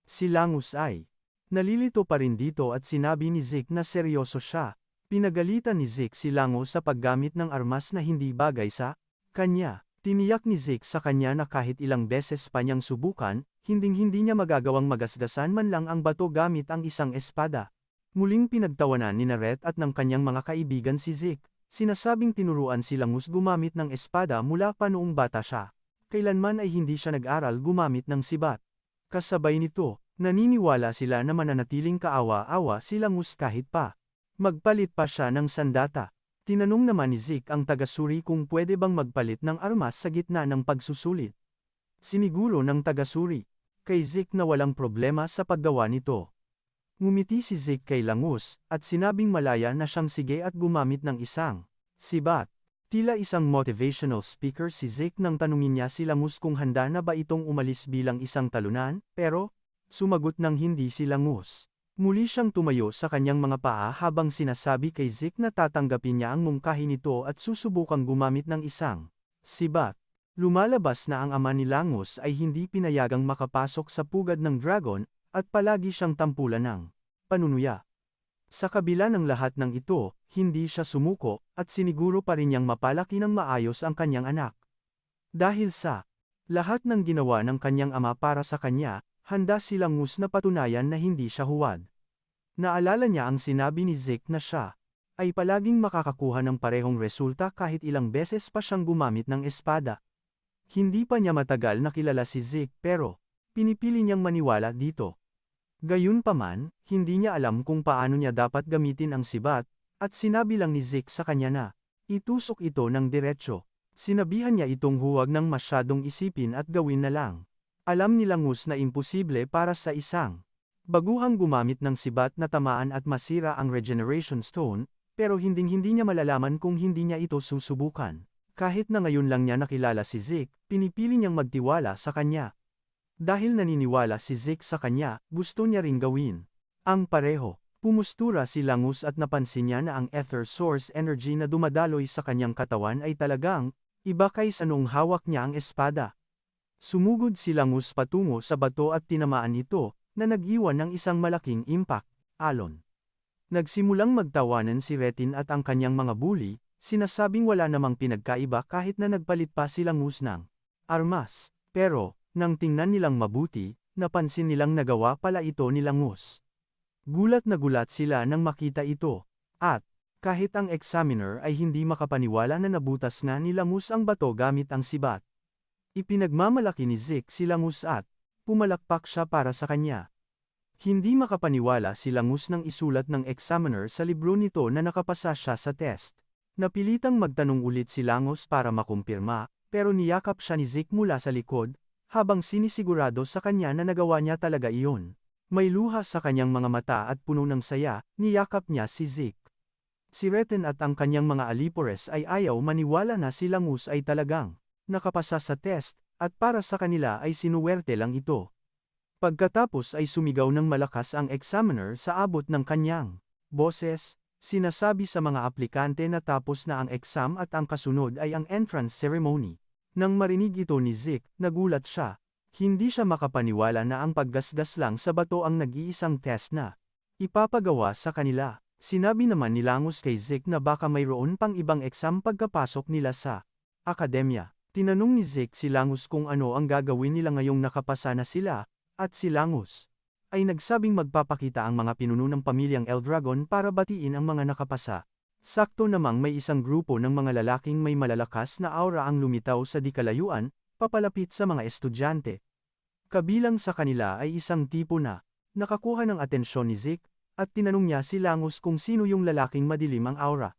Si Langus ay nalilito pa rin dito at sinabi ni Zeke na seryoso siya. Pinagalitan ni Zeke si Langus sa paggamit ng armas na hindi bagay sa kanya. Tiniyak ni Zeke sa kanya na kahit ilang beses pa niyang subukan, hinding-hindi niya magagawang magasgasan man lang ang bato gamit ang isang espada. Muling pinagtawanan ni Ret at ng kanyang mga kaibigan si Zeke. Sinasabing tinuruan si Langus gumamit ng espada mula pa noong bata siya. Kailanman ay hindi siya nag-aral gumamit ng sibat. Kasabay nito, naniniwala sila na mananatiling kaawa-awa si Langus kahit pa magpalit pa siya ng sandata. Tinanong naman ni Zeke ang tagasuri kung pwede bang magpalit ng armas sa gitna ng pagsusulit. Siniguro ng tagasuri kay Zeke na walang problema sa paggawa nito. Ngumiti si Zeke kay Langus, at sinabing malaya na siyang sige at gumamit ng isang sibat. Tila isang motivational speaker si Zeke nang tanungin niya si Langus kung handa na ba itong umalis bilang isang talunan, pero sumagot ng hindi si Langus. Muli siyang tumayo sa kanyang mga paa habang sinasabi kay Zeke na tatanggapin niya ang mungkahi nito at susubukang gumamit ng isang sibat. Lumalabas na ang ama ni Langus ay hindi pinayagang makapasok sa pugad ng dragon, at palagi siyang tampulan ng panunuya. Sa kabila ng lahat ng ito, hindi siya sumuko, at siniguro pa rin niyang mapalaki ng maayos ang kanyang anak. Dahil sa lahat ng ginawa ng kanyang ama para sa kanya, handa si Langus na patunayan na hindi siya huwad. Naalala niya ang sinabi ni Zeke na siya ay palaging makakakuha ng parehong resulta kahit ilang beses pa siyang gumamit ng espada. Hindi pa niya matagal nakilala si Zeke pero pinipili niyang maniwala dito. Gayunpaman, hindi niya alam kung paano niya dapat gamitin ang sibat, at sinabi lang ni Zeke sa kanya na itusok ito ng diretsyo. Sinabihan niya itong huwag nang masyadong isipin at gawin na lang. Alam ni Langus na imposible para sa isang baguhang gumamit ng sibat na tamaan at masira ang regeneration stone, pero hinding-hindi niya malalaman kung hindi niya ito susubukan. Kahit na ngayon lang niya nakilala si Zeke, pinipili niyang magtiwala sa kanya. Dahil naniniwala si Zeke sa kanya, gusto niya ring gawin ang pareho. Pumustura si Langus at napansin niya na ang ether source energy na dumadaloy sa kanyang katawan ay talagang iba kaysa noong hawak niya ang espada. Sumugod si Langus patungo sa bato at tinamaan ito, na nag-iwan ng isang malaking impact. Alon. Nagsimulang magtawanan si Retin at ang kanyang mga bully, sinasabing wala namang pinagkaiba kahit na nagpalit pa si Langus ng armas. Pero, nang tingnan nilang mabuti, napansin nilang nagawa pala ito ni Langus. Gulat na gulat sila nang makita ito. At, kahit ang examiner ay hindi makapaniwala na nabutas nga ni Langus ang bato gamit ang sibat. Ipinagmamalaki ni Zeke si Langus at pumalakpak siya para sa kanya. Hindi makapaniwala si Langus nang isulat ng examiner sa libro nito na nakapasa siya sa test. Napilitang magtanong ulit si Langus para makumpirma, pero niyakap siya ni Zeke mula sa likod, habang sinisigurado sa kanya na nagawa niya talaga iyon. May luha sa kanyang mga mata at puno ng saya, niyakap niya si Zeke. Si Retin at ang kanyang mga alipores ay ayaw maniwala na si Langus ay talagang nakapasa sa test, at para sa kanila ay sinuwerte lang ito. Pagkatapos ay sumigaw ng malakas ang examiner sa abot ng kanyang boses, sinasabi sa mga aplikante na tapos na ang exam at ang kasunod ay ang entrance ceremony. Nang marinig ito ni Zeke, nagulat siya. Hindi siya makapaniwala na ang paggasgas lang sa bato ang nag-iisang test na ipapagawa sa kanila. Sinabi naman ni Langus kay Zeke na baka mayroon pang ibang exam pagkapasok nila sa akademya. Tinanong ni Zeke si Langus kung ano ang gagawin nila ngayong nakapasa na sila, at si Langus ay nagsabing magpapakita ang mga pinuno ng pamilyang Eldragon para batiin ang mga nakapasa. Sakto namang may isang grupo ng mga lalaking may malalakas na aura ang lumitaw sa di kalayuan, papalapit sa mga estudyante. Kabilang sa kanila ay isang tipo na nakakuha ng atensyon ni Zeke, at tinanong niya si Langus kung sino yung lalaking madilim ang aura.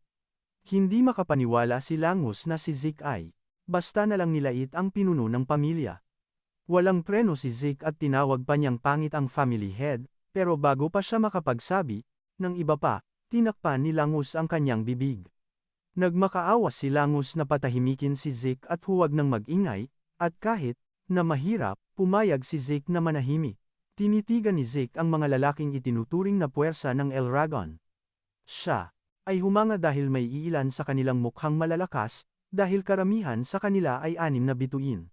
Hindi makapaniwala si Langus na si Zeke ay basta na lang nilait ang pinuno ng pamilya. Walang preno si Zeke at tinawag pa niyang pangit ang family head, pero bago pa siya makapagsabi ng iba pa, tinakpan ni Langus ang kanyang bibig. Nagmakaawa si Langus na patahimikin si Zeke at huwag nang mag-ingay, at kahit na mahirap, pumayag si Zeke na manahimik. Tinitigan ni Zeke ang mga lalaking itinuturing na puwersa ng Elragon. Siya ay humanga dahil may iilan sa kanilang mukhang malalakas, dahil karamihan sa kanila ay 6 na bituin.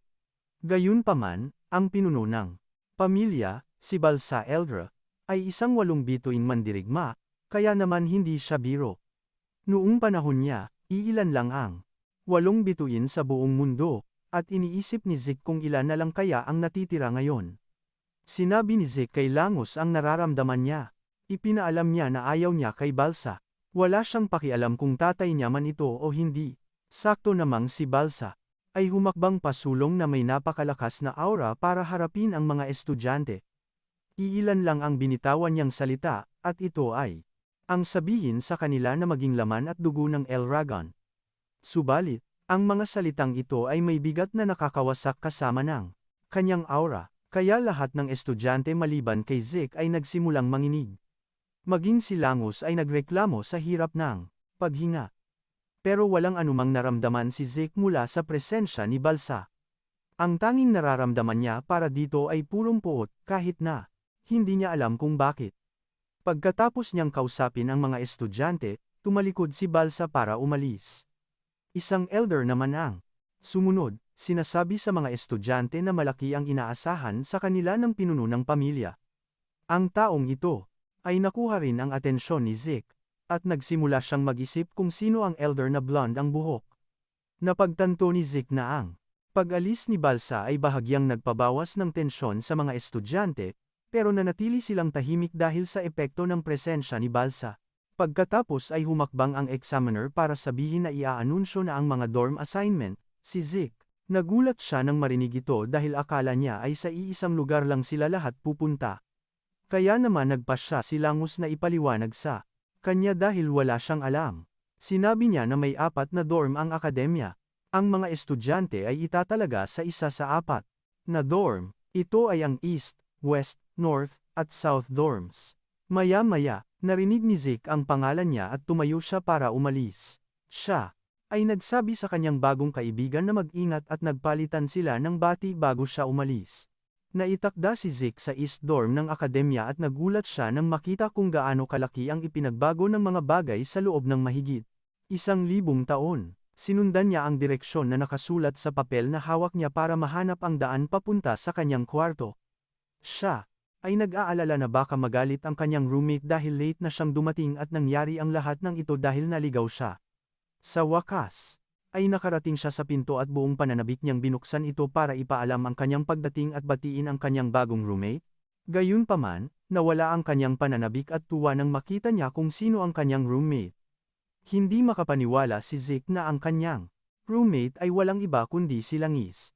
Gayunpaman, ang pinuno ng pamilya, si Balsa Eldra, ay isang 8 bituin mandirigma, kaya naman hindi siya biro. Noong panahon niya, iilan lang ang 8 bituin sa buong mundo, at iniisip ni Zeke kung ilan na lang kaya ang natitira ngayon. Sinabi ni Zeke kay Langus ang nararamdaman niya. Ipinaalam niya na ayaw niya kay Balsa. Wala siyang pakialam kung tatay niya man ito o hindi. Sakto namang si Balsa ay humakbang pasulong na may napakalakas na aura para harapin ang mga estudyante. Iilan lang ang binitawan niyang salita, at ito ay ang sabihin sa kanila na maging laman at dugo ng Elragon. Subalit, ang mga salitang ito ay may bigat na nakakawasak kasama ng kanyang aura. Kaya lahat ng estudyante maliban kay Zeke ay nagsimulang manginig. Maging si Langus ay nagreklamo sa hirap ng paghinga. Pero walang anumang naramdaman si Zeke mula sa presensya ni Balsa. Ang tanging nararamdaman niya para dito ay purong puot, kahit na hindi niya alam kung bakit. Pagkatapos niyang kausapin ang mga estudyante, tumalikod si Balsa para umalis. Isang elder naman ang sumunod. Sinasabi sa mga estudyante na malaki ang inaasahan sa kanila ng pinuno ng pamilya. Ang taong ito ay nakuha rin ang atensyon ni Zeke, at nagsimula siyang mag-isip kung sino ang elder na blonde ang buhok. Napagtanto ni Zeke na ang pag-alis ni Balsa ay bahagyang nagpabawas ng tensyon sa mga estudyante, pero nanatili silang tahimik dahil sa epekto ng presensya ni Balsa. Pagkatapos ay humakbang ang examiner para sabihin na iaanunsyo na ang mga dorm assignment, si Zeke. Nagulat siya nang marinig ito dahil akala niya ay sa iisang lugar lang sila lahat pupunta. Kaya naman nagpasya si Langus na ipaliwanag sa kanya dahil wala siyang alam. Sinabi niya na may 4 na dorm ang akademya. Ang mga estudyante ay itatalaga sa isa sa 4 na dorm. Ito ay ang East, West, North, at South dorms. Maya-maya, narinig ni Zeke ang pangalan niya at tumayo siya para umalis. Siya ay nagsabi sa kanyang bagong kaibigan na mag-ingat at nagpalitan sila ng bati bago siya umalis. Naitakda si Zeke sa East Dorm ng akademya at nagulat siya nang makita kung gaano kalaki ang ipinagbago ng mga bagay sa loob ng mahigit 1,000 taon. Sinundan niya ang direksyon na nakasulat sa papel na hawak niya para mahanap ang daan papunta sa kanyang kwarto. Siya ay nag-aalala na baka magalit ang kanyang roommate dahil late na siyang dumating at nangyari ang lahat ng ito dahil naligaw siya. Sa wakas, ay nakarating siya sa pinto at buong pananabik niyang binuksan ito para ipaalam ang kanyang pagdating at batiin ang kanyang bagong roommate. Gayunpaman, nawala ang kanyang pananabik at tuwa nang makita niya kung sino ang kanyang roommate. Hindi makapaniwala si Zeke na ang kanyang roommate ay walang iba kundi si Langis.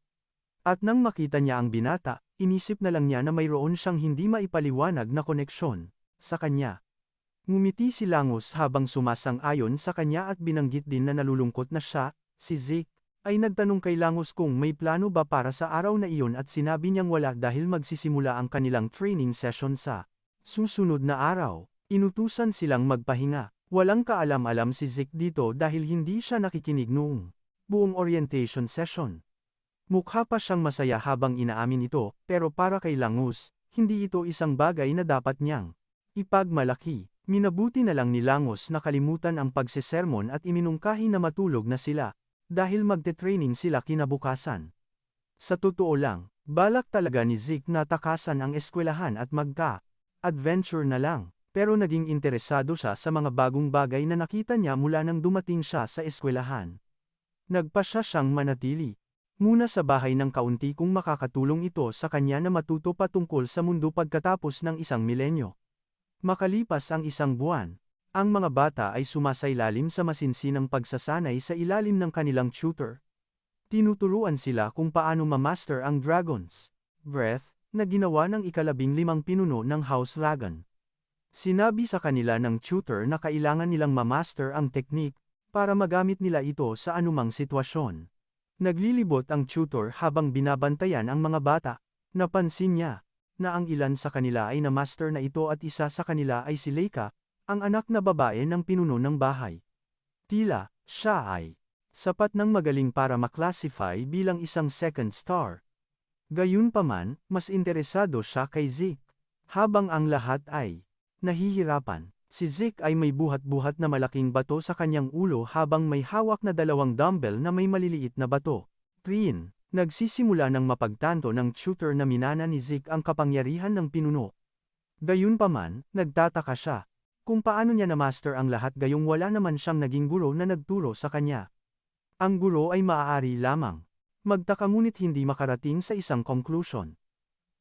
At nang makita niya ang binata, inisip na lang niya na mayroon siyang hindi maipaliwanag na koneksyon sa kanya. Ngumiti si Langus habang sumasang-ayon sa kanya at binanggit din na nalulungkot na siya. Si Zeke ay nagtanong kay Langus kung may plano ba para sa araw na iyon at sinabi niyang wala dahil magsisimula ang kanilang training session sa susunod na araw. Inutusan silang magpahinga. Walang kaalam-alam si Zeke dito dahil hindi siya nakikinig noong buong orientation session. Mukha pa siyang masaya habang inaamin ito, pero para kay Langus, hindi ito isang bagay na dapat niyang ipagmalaki. Minabuti na lang ni Langus na kalimutan ang pagsesermon at iminungkahi na matulog na sila, dahil magte-training sila kinabukasan. Sa totoo lang, balak talaga ni Zeke na takasan ang eskwelahan at magka-adventure na lang, pero naging interesado siya sa mga bagong bagay na nakita niya mula nang dumating siya sa eskwelahan. Nagpasya siyang manatili muna sa bahay ng kaunti kung makakatulong ito sa kanya na matuto patungkol sa mundo pagkatapos ng 1 milenyo. Makalipas ang 1 buwan, Ang mga bata ay sumasailalim sa masinsinang pagsasanay sa ilalim ng kanilang tutor. Tinuturuan sila kung paano ma-master ang Dragon's Breath, na ginawa ng ika-15 pinuno ng House Lagan. Sinabi sa kanila ng tutor na kailangan nilang ma-master ang teknik, para magamit nila ito sa anumang sitwasyon. Naglilibot ang tutor habang binabantayan ang mga bata. Napansin niya, na ang ilan sa kanila ay na-master na ito at isa sa kanila ay si Leika, ang anak na babae ng pinuno ng bahay. Tila, siya ay sapat ng magaling para maklasify bilang isang second star. Gayunpaman, mas interesado siya kay Zeke. Habang ang lahat ay nahihirapan, si Zeke ay may buhat-buhat na malaking bato sa kanyang ulo habang may hawak na 2 dumbbell na may maliliit na bato. Rin, nagsisimula ng mapagtanto ng tutor na minana ni Zeke ang kapangyarihan ng pinuno. Gayunpaman, nagtataka siya kung paano niya na-master ang lahat gayong wala naman siyang naging guro na nagturo sa kanya. Ang guro ay maaari lamang magtaka ngunit hindi makarating sa isang conclusion.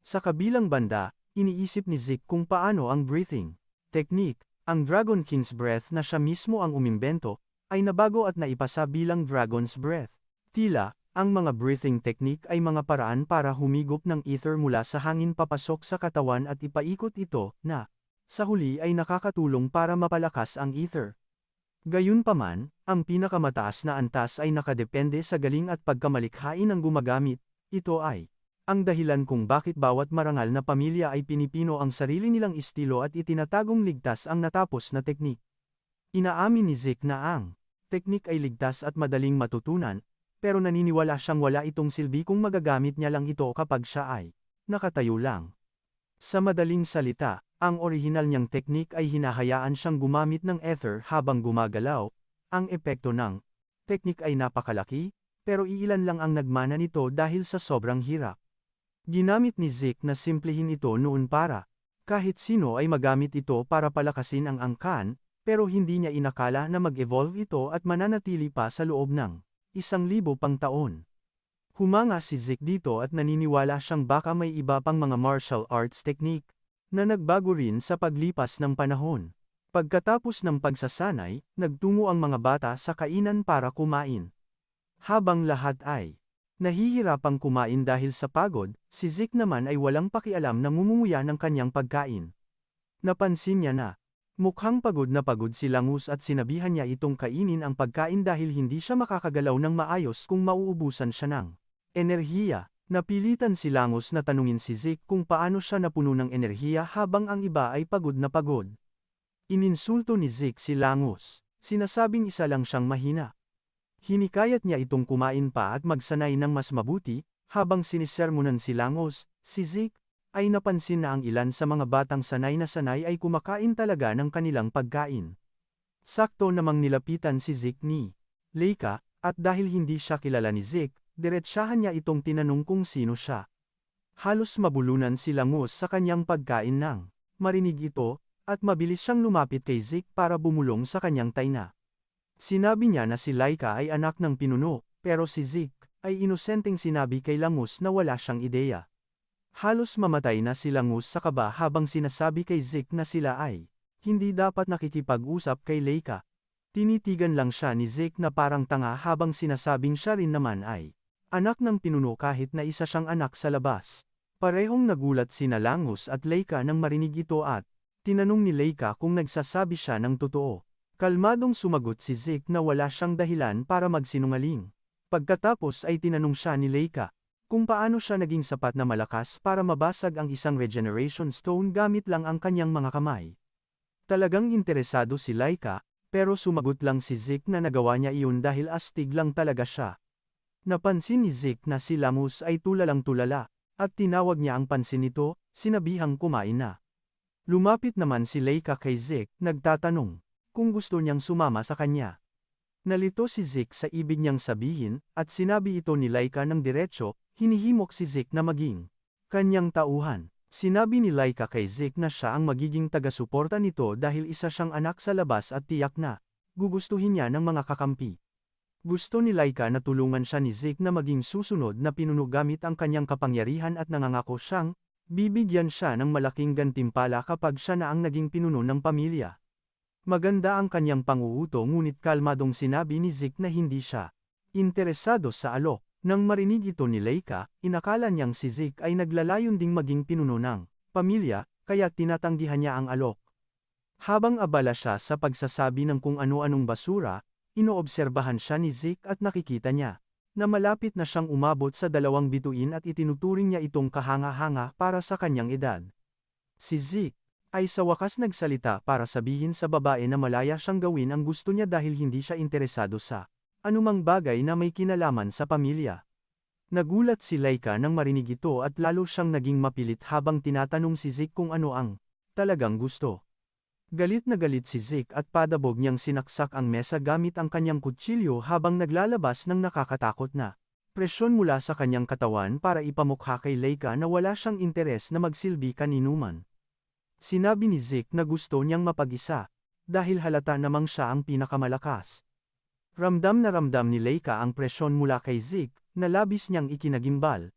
Sa kabilang banda, iniisip ni Zeke kung paano ang breathing technique, ang Dragon King's Breath na siya mismo ang umimbento, ay nabago at naipasa bilang Dragon's Breath. Tila, ang mga breathing technique ay mga paraan para humigop ng ether mula sa hangin papasok sa katawan at ipaikot ito, na, sa huli ay nakakatulong para mapalakas ang ether. Gayunpaman, ang pinakamataas na antas ay nakadepende sa galing at pagkamalikhain ng gumagamit. Ito ay ang dahilan kung bakit bawat marangal na pamilya ay pinipino ang sarili nilang estilo at itinatagong ligtas ang natapos na teknik. Inaamin ni Zeke na ang teknik ay ligtas at madaling matutunan, pero naniniwala siyang wala itong silbi kung magagamit niya lang ito kapag siya ay nakatayo lang. Sa madaling salita, ang orihinal niyang teknik ay hinahayaan siyang gumamit ng ether habang gumagalaw. Ang epekto ng teknik ay napakalaki, pero iilan lang ang nagmana nito dahil sa sobrang hirap. Ginamit ni Zeke na simplehin ito noon para kahit sino ay magamit ito para palakasin ang angkan, pero hindi niya inakala na mag-evolve ito at mananatili pa sa loob ng 1,000 pang taon. Humanga si Zeke dito at naniniwala siyang baka may iba pang mga martial arts technique na nagbago rin sa paglipas ng panahon. Pagkatapos ng pagsasanay, nagtungo ang mga bata sa kainan para kumain. Habang lahat ay nahihirapang kumain dahil sa pagod, si Zeke naman ay walang pakialam na ngumunguya ng kanyang pagkain. Napansin niya na mukhang pagod na pagod si Langus at sinabihan niya itong kainin ang pagkain dahil hindi siya makakagalaw ng maayos kung mauubusan siya ng enerhiya. Napilitan si Langus na tanungin si Zeke kung paano siya napuno ng enerhiya habang ang iba ay pagod na pagod. Ininsulto ni Zeke si Langus, sinasabing isa lang siyang mahina. Hinikayat niya itong kumain pa at magsanay ng mas mabuti. Habang sinisermonan si Langus, si Zeke ay napansin na ang ilan sa mga batang sanay na sanay ay kumakain talaga ng kanilang pagkain. Sakto namang nilapitan si Zeke ni Leika, at dahil hindi siya kilala ni Zeke, diretsahan niya itong tinanong kung sino siya. Halos mabulunan si Langus sa kanyang pagkain nang marinig ito, at mabilis siyang lumapit kay Zeke para bumulong sa kanyang taina. Sinabi niya na si Leika ay anak ng pinuno, pero si Zeke ay inosenteng sinabi kay Langus na wala siyang ideya. Halos mamatay na si Langus sa kaba habang sinasabi kay Zeke na sila ay hindi dapat nakikipag-usap kay Leika. Tinitigan lang siya ni Zeke na parang tanga habang sinasabing siya rin naman ay anak ng pinuno kahit na isa siyang anak sa labas. Parehong nagulat sina Langus at Leika nang marinig ito at tinanong ni Leika kung nagsasabi siya ng totoo. Kalmadong sumagot si Zeke na wala siyang dahilan para magsinungaling. Pagkatapos ay tinanong siya ni Leika kung paano siya naging sapat na malakas para mabasag ang isang regeneration stone gamit lang ang kanyang mga kamay. Talagang interesado si Leika, pero sumagot lang si Zeke na nagawa niya iyon dahil astig lang talaga siya. Napansin ni Zeke na si Langus ay tulalang tulala, at tinawag niya ang pansin nito, sinabihang kumain na. Lumapit naman si Leika kay Zeke, nagtatanong kung gusto niyang sumama sa kanya. Nalito si Zeke sa ibig niyang sabihin, at sinabi ito ni Leika ng diretso, hinihimok si Zeke na maging kanyang tauhan. Sinabi ni Leika kay Zeke na siya ang magiging taga-suporta nito dahil isa siyang anak sa labas at tiyak na gugustuhin niya ng mga kakampi. Gusto ni Leika na tulungan siya ni Zeke na maging susunod na pinuno gamit ang kanyang kapangyarihan at nangangako siyang bibigyan siya ng malaking gantimpala kapag siya na ang naging pinuno ng pamilya. Maganda ang kanyang panguuto ngunit kalmadong sinabi ni Zeke na hindi siya interesado sa alok. Nang marinig ito ni Leica, inakala niyang si Zeke ay naglalayon ding maging pinuno ng pamilya, kaya tinatanggihan niya ang alok. Habang abala siya sa pagsasabi ng kung ano-anong basura, inoobserbahan siya ni Zeke at nakikita niya na malapit na siyang umabot sa 2 bituin at itinuturing niya itong kahanga-hanga para sa kanyang edad. Si Zeke ay sa wakas nagsalita para sabihin sa babae na malaya siyang gawin ang gusto niya dahil hindi siya interesado sa anumang bagay na may kinalaman sa pamilya. Nagulat si Leica nang marinig ito at lalo siyang naging mapilit habang tinatanong si Zeke kung ano ang talagang gusto. Galit na galit si Zeke at padabog niyang sinaksak ang mesa gamit ang kanyang kutsilyo habang naglalabas ng nakakatakot na presyon mula sa kanyang katawan para ipamukha kay Leica na wala siyang interes na magsilbi kaninuman. Sinabi ni Zeke na gusto niyang mapag-isa, dahil halata namang siya ang pinakamalakas. Ramdam ni Leica ang presyon mula kay Zeke, na labis niyang ikinagimbal.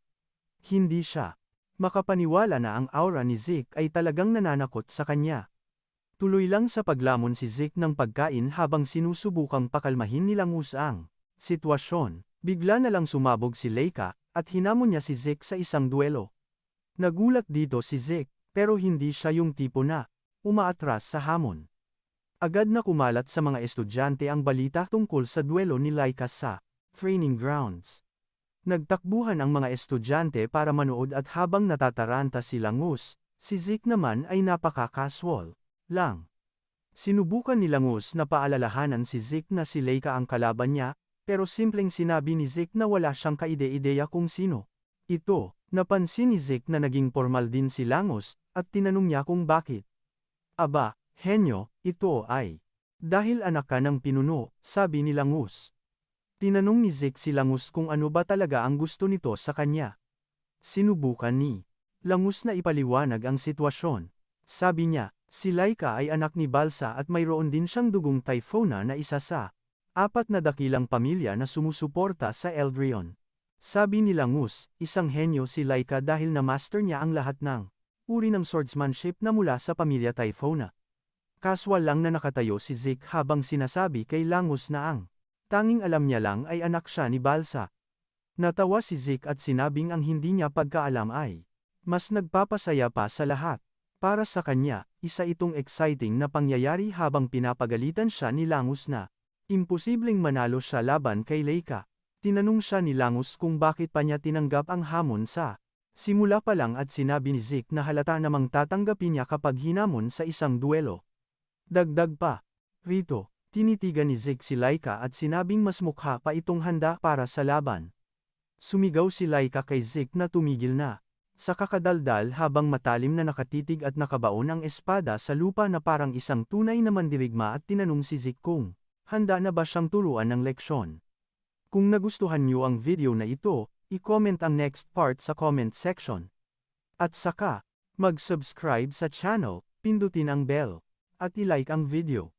Hindi siya makapaniwala na ang aura ni Zeke ay talagang nananakot sa kanya. Tuloy lang sa paglamon si Zeke ng pagkain habang sinusubukang pakalmahin ni Langus ang sitwasyon. Bigla na lang sumabog si Leica, at hinamon niya si Zeke sa isang duelo. Nagulat dito si Zeke, pero hindi siya yung tipo na umaatras sa hamon. Agad na kumalat sa mga estudyante ang balita tungkol sa duelo ni Leica sa training grounds. Nagtakbuhan ang mga estudyante para manood at habang natataranta si Langus, si Zeke naman ay napaka-casual lang. Sinubukan ni Langus na paalalahanan si Zeke na si Leica ang kalaban niya, pero simpleng sinabi ni Zeke na wala siyang kaide-ideya kung sino ito. Napansin ni Zeke na naging formal din si Langus, at tinanong niya kung bakit. Aba, henyo, ito ay dahil anak ka ng pinuno, sabi ni Langus. Tinanong ni Zeke si Langus kung ano ba talaga ang gusto nito sa kanya. Sinubukan ni Langus na ipaliwanag ang sitwasyon. Sabi niya, si Leica ay anak ni Balsa at mayroon din siyang dugong Typhona na isa sa 4 na dakilang pamilya na sumusuporta sa Eldryon. Sabi ni Langus, isang henyo si Leica dahil na-master niya ang lahat ng uri ng swordsmanship na mula sa pamilya Typhona. Kaswal lang na nakatayo si Zeke habang sinasabi kay Langus na ang tanging alam niya lang ay anak siya ni Balsa. Natawa si Zeke at sinabing ang hindi niya pagkaalam ay mas nagpapasaya pa sa lahat. Para sa kanya, isa itong exciting na pangyayari habang pinapagalitan siya ni Langus na imposibleng manalo siya laban kay Leica. Tinanong siya ni Langus kung bakit pa niya tinanggap ang hamon sa simula pa lang at sinabi ni Zeke na halata namang tatanggapin niya kapag hinamon sa isang duelo. Dagdag pa rito, tinitigan ni Zeke si Leica at sinabing mas mukha pa itong handa para sa laban. Sumigaw si Leica kay Zeke na tumigil na sa kakadaldal habang matalim na nakatitig at nakabaon ang espada sa lupa na parang isang tunay na mandirigma at tinanong si Zeke kung handa na ba siyang turuan ng leksyon. Kung nagustuhan niyo ang video na ito, i-comment ang next part sa comment section. At saka, mag-subscribe sa channel, pindutin ang bell, at i-like ang video.